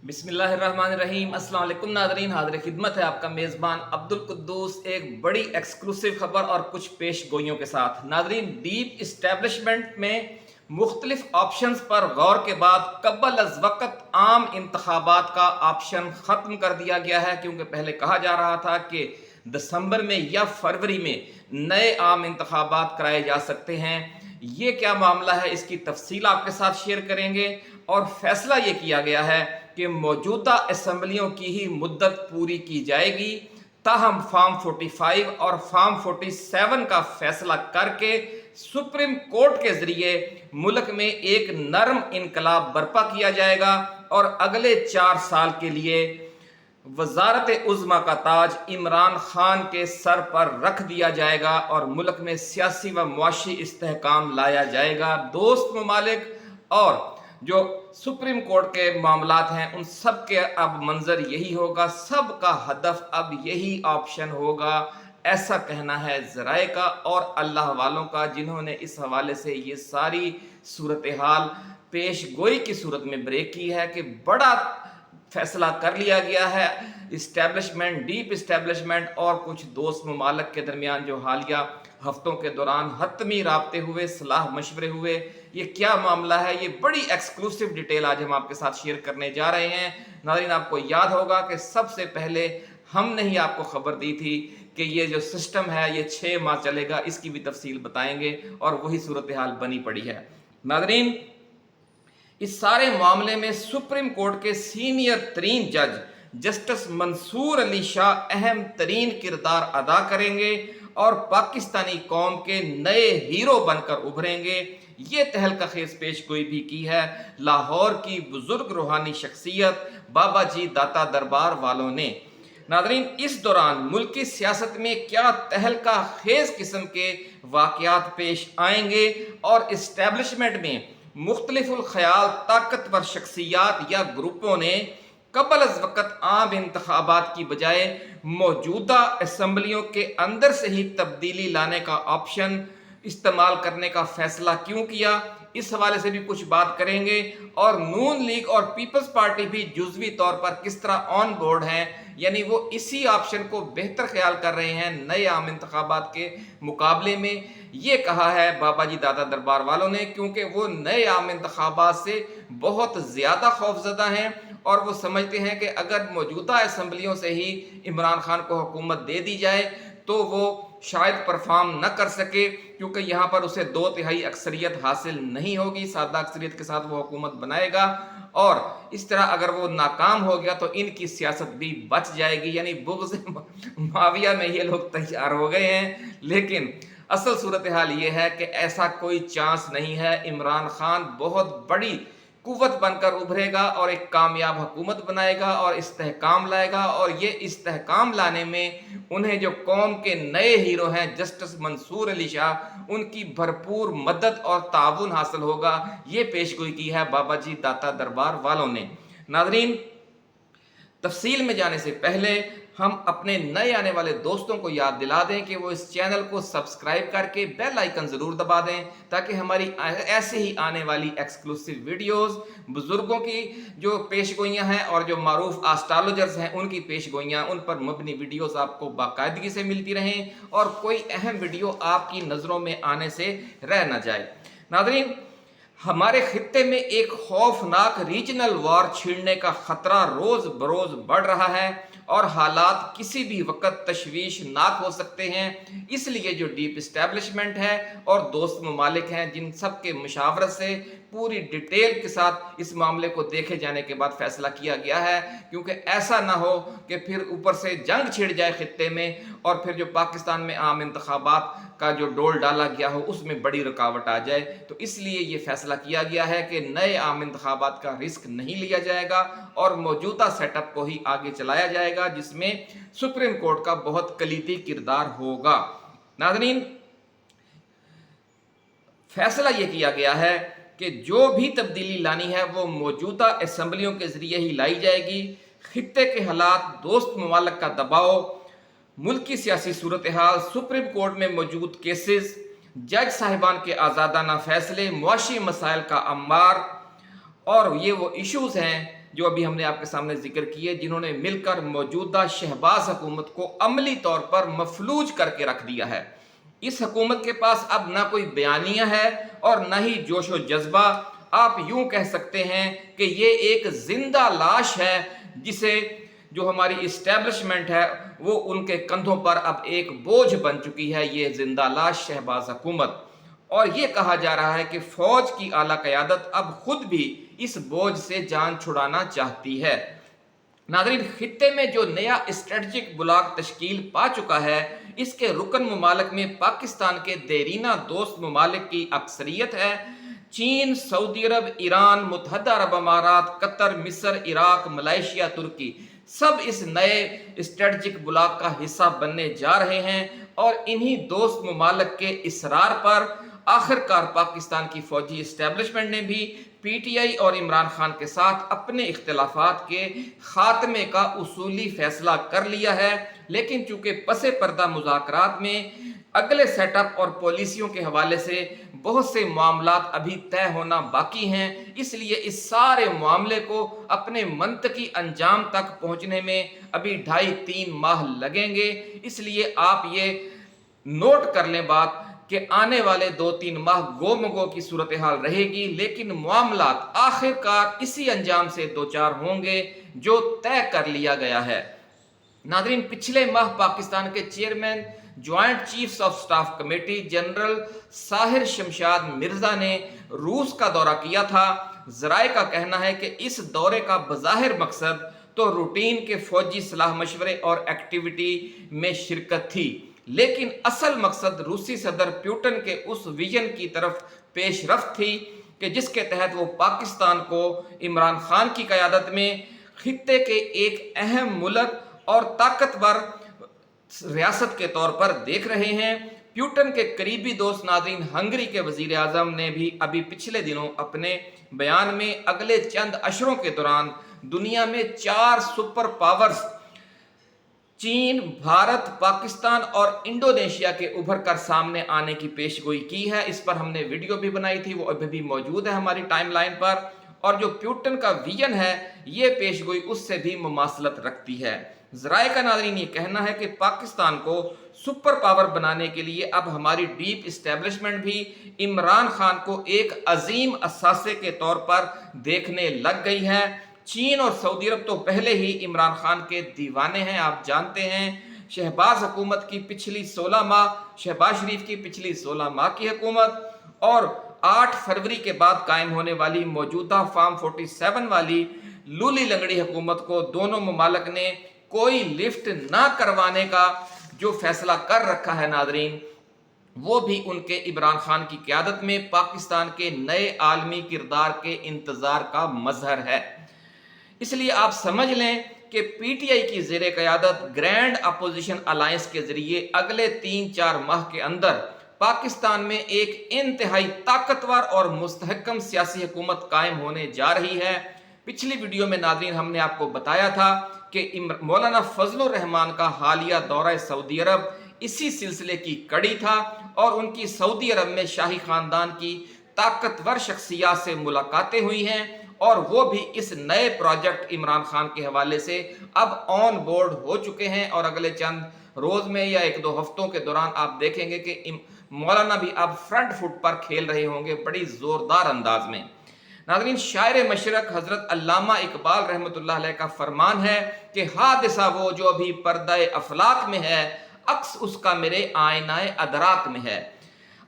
بسم اللہ الرحمن الرحیم۔ السلام علیکم ناظرین، حاضر خدمت ہے آپ کا میزبان عبد القدوس ایک بڑی ایکسکلوسیو خبر اور کچھ پیش گوئیوں کے ساتھ۔ ناظرین، ڈیپ اسٹیبلشمنٹ میں مختلف آپشنز پر غور کے بعد قبل از وقت عام انتخابات کا آپشن ختم کر دیا گیا ہے، کیونکہ پہلے کہا جا رہا تھا کہ دسمبر میں یا فروری میں نئے عام انتخابات کرائے جا سکتے ہیں۔ یہ کیا معاملہ ہے، اس کی تفصیل آپ کے ساتھ شیئر کریں گے۔ اور فیصلہ یہ کیا گیا ہے کہ موجودہ اسمبلیوں کی ہی مدت پوری کی جائے گی، تاہم فارم 45 اور فارم 47 کا فیصلہ کر کے سپریم کورٹ کے ذریعے ملک میں ایک نرم انقلاب برپا کیا جائے گا اور اگلے 4 سال کے لیے وزارت عظمیٰ کا تاج عمران خان کے سر پر رکھ دیا جائے گا اور ملک میں سیاسی و معاشی استحکام لایا جائے گا۔ دوست ممالک اور جو سپریم کورٹ کے معاملات ہیں ان سب کے اب منظر یہی ہوگا، سب کا ہدف اب یہی آپشن ہوگا، ایسا کہنا ہے ذرائع کا اور اللہ والوں کا، جنہوں نے اس حوالے سے یہ ساری صورتحال پیش گوئی کی صورت میں بریک کی ہے کہ بڑا فیصلہ کر لیا گیا ہے۔ اسٹیبلشمنٹ، ڈیپ اسٹیبلشمنٹ اور کچھ دوست ممالک کے درمیان جو حالیہ ہفتوں کے دوران حتمی رابطے ہوئے، صلاح مشورے ہوئے، یہ کیا معاملہ ہے، یہ بڑی ایکسکلوسیو ڈیٹیل آج ہم آپ کے ساتھ شیئر کرنے جا رہے ہیں۔ ناظرین، آپ کو یاد ہوگا کہ سب سے پہلے ہم نے ہی آپ کو خبر دی تھی کہ یہ جو سسٹم ہے یہ 6 ماہ چلے گا، اس کی بھی تفصیل بتائیں گے، اور وہی صورتحال بنی پڑی ہے۔ ناظرین، اس سارے معاملے میں سپریم کورٹ کے سینئر ترین جج جسٹس منصور علی شاہ اہم ترین کردار ادا کریں گے اور پاکستانی قوم کے نئے ہیرو بن کر ابھریں گے۔ یہ تہلکہ خیز پیش گوئی بھی کی ہے لاہور کی بزرگ روحانی شخصیت بابا جی داتا دربار والوں نے۔ ناظرین، اس دوران ملکی سیاست میں کیا تہلکہ خیز قسم کے واقعات پیش آئیں گے اور اسٹیبلشمنٹ میں مختلف الخیال طاقتور شخصیات یا گروپوں نے قبل از وقت عام انتخابات کی بجائے موجودہ اسمبلیوں کے اندر سے ہی تبدیلی لانے کا آپشن استعمال کرنے کا فیصلہ کیوں کیا، اس حوالے سے بھی کچھ بات کریں گے۔ اور نون لیگ اور پیپلز پارٹی بھی جزوی طور پر کس طرح آن بورڈ ہیں، یعنی وہ اسی آپشن کو بہتر خیال کر رہے ہیں نئے عام انتخابات کے مقابلے میں۔ یہ کہا ہے بابا جی داتا دربار والوں نے، کیونکہ وہ نئے عام انتخابات سے بہت زیادہ خوفزدہ ہیں اور وہ سمجھتے ہیں کہ اگر موجودہ اسمبلیوں سے ہی عمران خان کو حکومت دے دی جائے تو وہ شاید پرفارم نہ کر سکے، کیونکہ یہاں پر اسے 2/3 اکثریت حاصل نہیں ہوگی، سادہ اکثریت کے ساتھ وہ حکومت بنائے گا، اور اس طرح اگر وہ ناکام ہو گیا تو ان کی سیاست بھی بچ جائے گی، یعنی بغض معاویہ میں یہ لوگ تیار ہو گئے ہیں۔ لیکن اصل صورتحال یہ ہے کہ ایسا کوئی چانس نہیں ہے۔ عمران خان بہت بڑی قوت بن کر ابھرے گا اور ایک کامیاب حکومت بنائے گا اور استحکام لائے گا، اور یہ استحکام لانے میں انہیں جو قوم کے نئے ہیرو ہیں جسٹس منصور علی شاہ، ان کی بھرپور مدد اور تعاون حاصل ہوگا۔ یہ پیش گوئی کی ہے بابا جی داتا دربار والوں نے۔ ناظرین، تفصیل میں جانے سے پہلے ہم اپنے نئے آنے والے دوستوں کو یاد دلا دیں کہ وہ اس چینل کو سبسکرائب کر کے بیل آئیکن ضرور دبا دیں، تاکہ ہماری ایسے ہی آنے والی ایکسکلوسیو ویڈیوز، بزرگوں کی جو پیش گوئیاں ہیں اور جو معروف آسٹرالوجرز ہیں ان کی پیش گوئیاں، ان پر مبنی ویڈیوز آپ کو باقاعدگی سے ملتی رہیں اور کوئی اہم ویڈیو آپ کی نظروں میں آنے سے رہ نہ جائے۔ ناظرین، ہمارے خطے میں ایک خوفناک ریجنل وار چھڑنے کا خطرہ روز بروز بڑھ رہا ہے اور حالات کسی بھی وقت تشویشناک ہو سکتے ہیں۔ اس لیے جو ڈیپ اسٹیبلشمنٹ ہے اور دوست ممالک ہیں، جن سب کے مشاورت سے پوری ڈیٹیل کے ساتھ اس معاملے کو دیکھے جانے کے بعد فیصلہ کیا گیا ہے، کیونکہ ایسا نہ ہو کہ پھر اوپر سے جنگ چھڑ جائے خطے میں اور پھر جو پاکستان میں عام انتخابات کا جو ڈول ڈالا گیا ہو اس میں بڑی رکاوٹ آ جائے۔ تو اس لیے یہ فیصلہ کیا گیا ہے کہ نئے عام انتخابات کا رسک نہیں لیا جائے گا اور موجودہ سیٹ اپ کو ہی آگے چلایا جائے گا، جس میں سپریم کورٹ کا بہت کلیدی کردار ہوگا۔ ناظرین، فیصلہ یہ کیا گیا ہے کہ جو بھی تبدیلی لانی ہے وہ موجودہ اسمبلیوں کے ذریعے ہی لائی جائے گی۔ خطے کے حالات، دوست ممالک کا دباؤ، ملکی سیاسی صورتحال، سپریم کورٹ میں موجود کیسز، جج صاحبان کے آزادانہ فیصلے، معاشی مسائل کا انبار، اور یہ وہ ایشوز ہیں جو ابھی ہم نے آپ کے سامنے ذکر کیے، جنہوں نے مل کر موجودہ شہباز حکومت کو عملی طور پر مفلوج کر کے رکھ دیا ہے۔ اس حکومت کے پاس اب نہ کوئی بیانیہ ہے اور نہ ہی جوش و جذبہ۔ آپ یوں کہہ سکتے ہیں کہ یہ ایک زندہ لاش ہے جسے جو ہماری اسٹیبلشمنٹ ہے وہ ان کے کندھوں پر اب ایک بوجھ بن چکی ہے، یہ زندہ لاش شہباز حکومت۔ اور یہ کہا جا رہا ہے کہ فوج کی اعلیٰ قیادت اب خود بھی اس بوجھ سے جان چھڑانا چاہتی ہے۔ ناظرین، خطے میں جو نیا اسٹریٹجک بلاک تشکیل پا چکا ہے، اس کے رکن ممالک میں پاکستان کے دیرینہ دوست ممالک کی اکثریت ہے۔ چین، سعودی عرب، ایران، متحدہ عرب امارات، قطر، مصر، عراق، ملائیشیا، ترکی سب اس نئے اسٹریٹجک بلاک کا حصہ بننے جا رہے ہیں، اور انہی دوست ممالک کے اصرار پر آخرکار پاکستان کی فوجی اسٹیبلشمنٹ نے بھی پی ٹی آئی اور عمران خان کے ساتھ اپنے اختلافات کے خاتمے کا اصولی فیصلہ کر لیا ہے۔ لیکن چونکہ پس پردہ مذاکرات میں اگلے سیٹ اپ اور پالیسیوں کے حوالے سے بہت سے معاملات ابھی طے ہونا باقی ہیں، اس لیے اس سارے معاملے کو اپنے منطقی انجام تک پہنچنے میں ابھی 2.5-3 ماہ لگیں گے۔ اس لیے آپ یہ نوٹ کر لیں بات کہ آنے والے 2-3 ماہ گو مگو کی صورتحال رہے گی، لیکن معاملات آخرکار اسی انجام سے دوچار ہوں گے جو طے کر لیا گیا ہے۔ ناظرین، پچھلے ماہ پاکستان کے chairman joint chiefs of staff committee general Sahir Shamshad Mirza نے روس کا دورہ کیا تھا۔ ذرائع کا کہنا ہے کہ اس دورے کا بظاہر مقصد تو روٹین کے فوجی صلاح مشورے اور ایکٹیویٹی میں شرکت تھی، لیکن اصل مقصد روسی صدر پیوٹن کے اس ویژن کی طرف پیش رفت تھی کہ جس کے تحت وہ پاکستان کو عمران خان کی قیادت میں خطے کے ایک اہم ملک اور طاقتور ریاست کے طور پر دیکھ رہے ہیں۔ پیوٹن کے قریبی دوست ناظرین ہنگری کے وزیر اعظم نے بھی ابھی پچھلے دنوں اپنے بیان میں اگلے چند اشروں کے دوران دنیا میں 4 سپر پاورز چین، بھارت، پاکستان اور انڈونیشیا کے ابھر کر سامنے آنے کی پیش گوئی کی ہے۔ اس پر ہم نے ویڈیو بھی بنائی تھی، وہ ابھی بھی موجود ہے ہماری ٹائم لائن پر، اور جو پیوٹن کا ویژن ہے یہ پیش گوئی اس سے بھی مماثلت رکھتی ہے۔ ذرائع کا ناظرین یہ کہنا ہے کہ پاکستان کو سپر پاور بنانے کے لیے اب ہماری ڈیپ اسٹیبلشمنٹ بھی عمران خان کو ایک عظیم اثاثے کے طور پر دیکھنے لگ گئی ہے۔ چین اور سعودی عرب تو پہلے ہی عمران خان کے دیوانے ہیں، آپ جانتے ہیں۔ شہباز حکومت کی پچھلی 16 ماہ، شہباز شریف کی پچھلی 16 ماہ کی حکومت اور 8 فروری کے بعد قائم ہونے والی موجودہ فارم 47 والی لولی لنگڑی حکومت کو دونوں ممالک نے کوئی لفٹ نہ کروانے کا جو فیصلہ کر رکھا ہے ناظرین، وہ بھی ان کے عمران خان کی قیادت میں پاکستان کے نئے عالمی کردار کے انتظار کا مظہر ہے۔ اس لیے آپ سمجھ لیں کہ پی ٹی آئی کی زیر قیادت گرینڈ اپوزیشن الائنس کے ذریعے اگلے 3-4 ماہ کے اندر پاکستان میں ایک انتہائی طاقتور اور مستحکم سیاسی حکومت قائم ہونے جا رہی ہے۔ پچھلی ویڈیو میں ناظرین ہم نے آپ کو بتایا تھا کہ مولانا فضل الرحمان کا حالیہ دورہ سعودی عرب اسی سلسلے کی کڑی تھا، اور ان کی سعودی عرب میں شاہی خاندان کی طاقتور شخصیات سے ملاقاتیں ہوئی ہیں، اور وہ بھی اس نئے پروجیکٹ عمران خان کے حوالے سے اب آن بورڈ ہو چکے ہیں، اور اگلے چند روز میں یا 1-2 ہفتوں کے دوران آپ دیکھیں گے کہ مولانا بھی اب فرنٹ فٹ پر کھیل رہے ہوں گے بڑی زوردار انداز میں۔ ناظرین، شاعر مشرق حضرت علامہ اقبال رحمۃ اللہ علیہ کا فرمان ہے کہ حادثہ وہ جو ابھی پردہ افلاک میں ہے، عکس اس کا میرے آئینہ ادراک میں ہے۔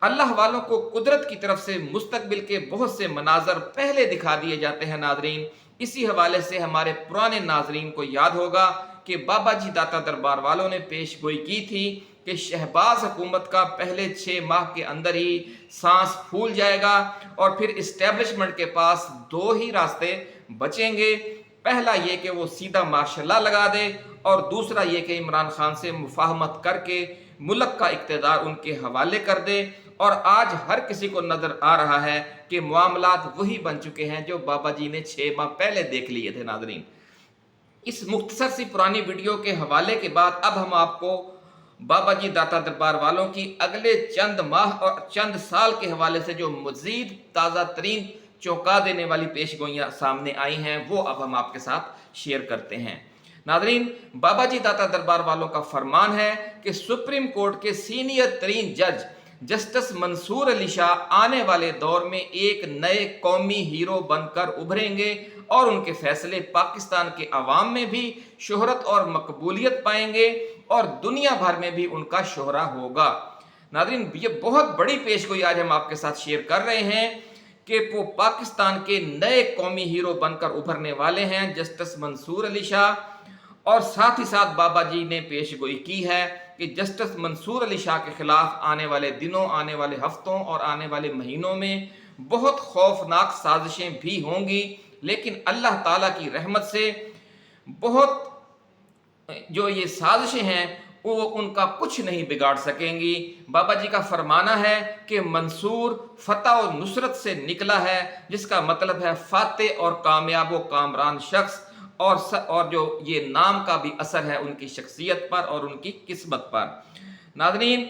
اللہ والوں کو قدرت کی طرف سے مستقبل کے بہت سے مناظر پہلے دکھا دیے جاتے ہیں ناظرین۔ اسی حوالے سے ہمارے پرانے ناظرین کو یاد ہوگا کہ بابا جی داتا دربار والوں نے پیش گوئی کی تھی کہ شہباز حکومت کا پہلے 6 ماہ کے اندر ہی سانس پھول جائے گا، اور پھر اسٹیبلشمنٹ کے پاس 2 ہی راستے بچیں گے۔ پہلا یہ کہ وہ سیدھا مارشل لا لگا دے، اور دوسرا یہ کہ عمران خان سے مفاہمت کر کے ملک کا اقتدار ان کے حوالے کر دے۔ اور آج ہر کسی کو نظر آ رہا ہے کہ معاملات وہی بن چکے ہیں جو بابا جی نے 6 ماہ پہلے دیکھ لیے تھے ناظرین۔ اس مختصر سی پرانی ویڈیو کے حوالے کے بعد اب ہم آپ کو بابا جی داتا دربار والوں کی اگلے چند ماہ اور چند سال کے حوالے سے جو مزید تازہ ترین چونکا دینے والی پیش گوئیاں سامنے آئی ہیں، وہ اب ہم آپ کے ساتھ شیئر کرتے ہیں۔ ناظرین، بابا جی داتا دربار والوں کا فرمان ہے کہ سپریم کورٹ کے سینئر ترین جج جسٹس منصور علی شاہ آنے والے دور میں ایک نئے قومی ہیرو بن کر ابھریں گے اور ان کے فیصلے پاکستان کے عوام میں بھی شہرت اور مقبولیت پائیں گے اور دنیا بھر میں بھی ان کا شہرہ ہوگا۔ ناظرین، یہ بہت بڑی پیش گوئی آج ہم آپ کے ساتھ شیئر کر رہے ہیں کہ وہ پاکستان کے نئے قومی ہیرو بن کر ابھرنے والے ہیں جسٹس منصور علی شاہ، اور ساتھ ہی ساتھ بابا جی نے پیش گوئی کی ہے کہ جسٹس منصور علی شاہ کے خلاف آنے والے دنوں، آنے والے ہفتوں اور آنے والے مہینوں میں بہت خوفناک سازشیں بھی ہوں گی، لیکن اللہ تعالیٰ کی رحمت سے بہت جو یہ سازشیں ہیں وہ ان کا کچھ نہیں بگاڑ سکیں گی۔ بابا جی کا فرمانا ہے کہ منصور فتح و نصرت سے نکلا ہے، جس کا مطلب ہے فاتح اور کامیاب و کامران شخص، اور جو یہ نام کا بھی اثر ہے ان کی شخصیت پر اور ان کی قسمت پر۔ ناظرین،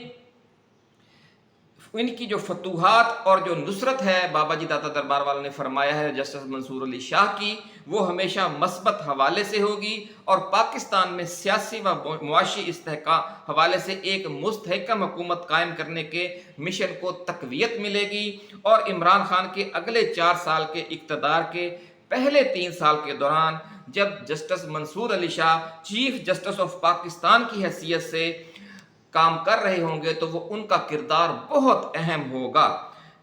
ان کی جو فتوحات اور جو نصرت ہے بابا جی داتا دربار والوں نے فرمایا ہے جسٹس منصور علی شاہ کی، وہ ہمیشہ مثبت حوالے سے ہوگی اور پاکستان میں سیاسی و معاشی استحکام حوالے سے ایک مستحکم حکومت قائم کرنے کے مشن کو تقویت ملے گی، اور عمران خان کے اگلے 4 سال کے اقتدار کے پہلے 3 سال کے دوران جب justice Mansoor Ali Shah chief justice of Pakistan کی حیثیت سے کام کر رہے ہوں گے تو وہ ان کا کردار بہت اہم ہوگا۔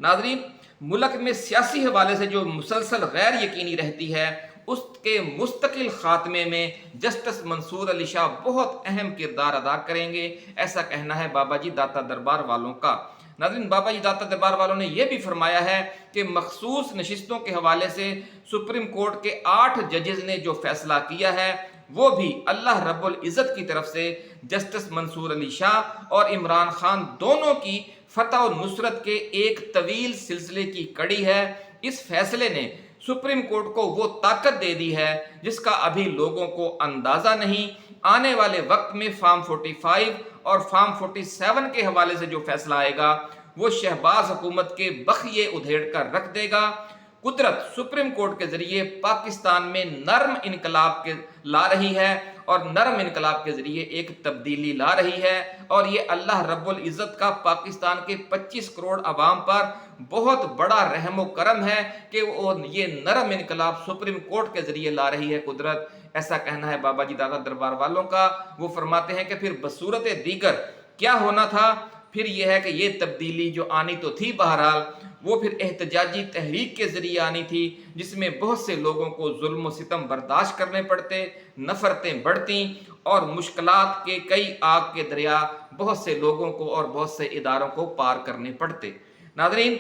ناظرین، ملک میں سیاسی حوالے سے جو مسلسل غیر یقینی رہتی ہے، اس کے مستقل خاتمے میں جسٹس منصور علی شاہ بہت اہم کردار ادا کریں گے، ایسا کہنا ہے بابا جی داتا دربار والوں کا۔ ناظرین، بابا جی داتا دربار والوں نے یہ بھی فرمایا ہے کہ مخصوص نشستوں کے حوالے سے سپریم کورٹ کے 8 ججز نے جو فیصلہ کیا ہے وہ بھی اللہ رب العزت کی طرف سے جسٹس منصور علی شاہ اور عمران خان دونوں کی فتح و نصرت کے ایک طویل سلسلے کی کڑی ہے۔ اس فیصلے نے سپریم کورٹ کو وہ طاقت دے دی ہے جس کا ابھی لوگوں کو اندازہ نہیں۔ آنے والے وقت میں فارم 45 اور فارم 47 کے حوالے سے جو فیصلہ آئے گا وہ شہباز حکومت کے بخیے ادھیڑ کر رکھ دے گا۔ قدرت سپریم کورٹ کے ذریعے پاکستان میں نرم انقلاب لا رہی ہے اور نرم انقلاب کے ذریعے ایک تبدیلی لا رہی ہے، اور یہ اللہ رب العزت کا پاکستان کے 25 کروڑ عوام پر بہت بڑا رحم و کرم ہے کہ وہ یہ نرم انقلاب سپریم کورٹ کے ذریعے لا رہی ہے قدرت، ایسا کہنا ہے بابا جی داتا دربار والوں کا۔ وہ فرماتے ہیں کہ پھر بصورت دیگر کیا ہونا تھا، پھر یہ ہے کہ یہ تبدیلی جو آنی تو تھی بہرحال وہ پھر احتجاجی تحریک کے ذریعے آنی تھی، جس میں بہت سے لوگوں کو ظلم و ستم برداشت کرنے پڑتے، نفرتیں بڑھتیں اور مشکلات کے کئی آگ کے دریا بہت سے لوگوں کو اور بہت سے اداروں کو پار کرنے پڑتے۔ ناظرین،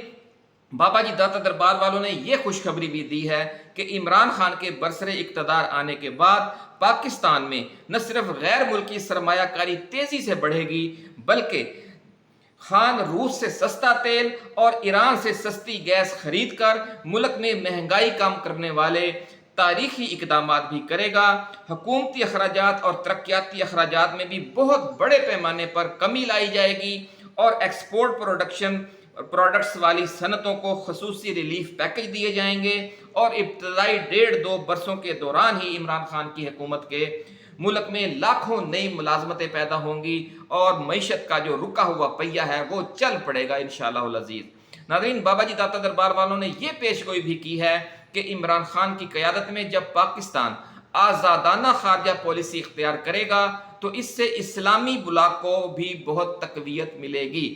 بابا جی داتا دربار والوں نے یہ خوشخبری بھی دی ہے کہ عمران خان کے برسر اقتدار آنے کے بعد پاکستان میں نہ صرف غیر ملکی سرمایہ کاری تیزی سے بڑھے گی، بلکہ خان روس سے سستا تیل اور ایران سے سستی گیس خرید کر ملک میں مہنگائی کم کرنے والے تاریخی اقدامات بھی کرے گا۔ حکومتی اخراجات اور ترقیاتی اخراجات میں بھی بہت بڑے پیمانے پر کمی لائی جائے گی، اور ایکسپورٹ پروڈکٹس والی صنعتوں کو خصوصی ریلیف پیکج دیے جائیں گے، اور ابتدائی 1.5-2 برسوں کے دوران ہی عمران خان کی حکومت کے ملک میں لاکھوں نئی ملازمتیں پیدا ہوں گی، اور معیشت کا جو رکا ہوا پہیہ ہے وہ چل پڑے گا انشاءاللہ العزیز۔ ناظرین، بابا جی داتا دربار والوں نے یہ پیش گوئی بھی کی ہے کہ عمران خان کی قیادت میں جب پاکستان آزادانہ خارجہ پالیسی اختیار کرے گا تو اس سے اسلامی بلاک کو بھی بہت تقویت ملے گی،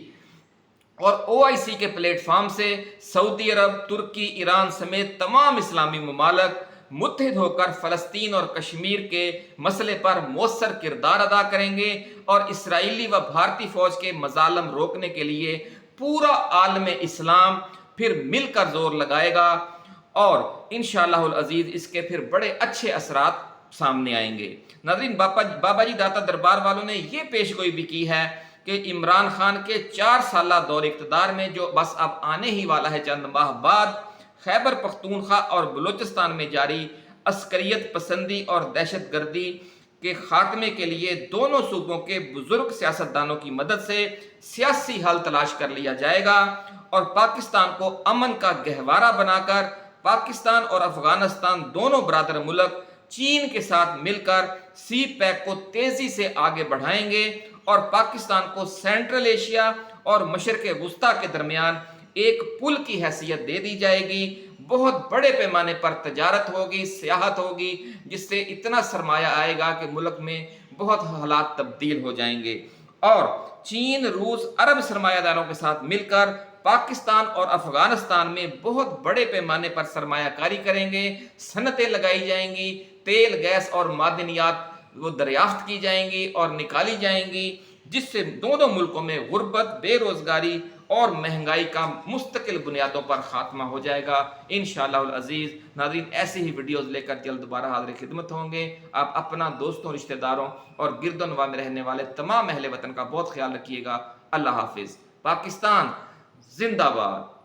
اور OIC کے پلیٹ فارم سے سعودی عرب، ترکی، ایران سمیت تمام اسلامی ممالک متحد ہو کر فلسطین اور کشمیر کے مسئلے پر مؤثر کردار ادا کریں گے، اور اسرائیلی و بھارتی فوج کے مظالم روکنے کے لیے پورا عالم اسلام پھر مل کر زور لگائے گا، اور انشاءاللہ العزیز اس کے پھر بڑے اچھے اثرات سامنے آئیں گے۔ ناظرین، بابا جی داتا دربار والوں نے یہ پیش گوئی بھی کی ہے کہ عمران خان کے 4 سالہ دور اقتدار میں جو بس اب آنے ہی والا ہے چند ماہ بعد، خیبر پختونخوا اور بلوچستان میں جاری عسکریت پسندی اور دہشت گردی کے خاتمے کے لیے دونوں صوبوں کے بزرگ سیاستدانوں کی مدد سے سیاسی حل تلاش کر لیا جائے گا، اور پاکستان کو امن کا گہوارہ بنا کر پاکستان اور افغانستان دونوں برادر ملک چین کے ساتھ مل کر سی پیک کو تیزی سے آگے بڑھائیں گے اور پاکستان کو سینٹرل ایشیا اور مشرق وسطیٰ کے درمیان ایک پل کی حیثیت دے دی جائے گی۔ بہت بڑے پیمانے پر تجارت ہوگی، سیاحت ہوگی، جس سے اتنا سرمایہ آئے گا کہ ملک میں بہت حالات تبدیل ہو جائیں گے، اور چین، روس، عرب سرمایہ داروں کے ساتھ مل کر پاکستان اور افغانستان میں بہت بڑے پیمانے پر سرمایہ کاری کریں گے، صنعتیں لگائی جائیں گی، تیل، گیس اور معدنیات وہ دریافت کی جائیں گی اور نکالی جائیں گی، جس سے دونوں ملکوں میں غربت، بے روزگاری اور مہنگائی کا مستقل بنیادوں پر خاتمہ ہو جائے گا انشاءاللہ العزیز۔ ناظرین، ایسی ہی ویڈیوز لے کر جلد دوبارہ حاضر خدمت ہوں گے۔ آپ اپنا، دوستوں، رشتہ داروں اور گرد و نواح میں رہنے والے تمام اہل وطن کا بہت خیال رکھیے گا۔ اللہ حافظ۔ پاکستان زندہ باد۔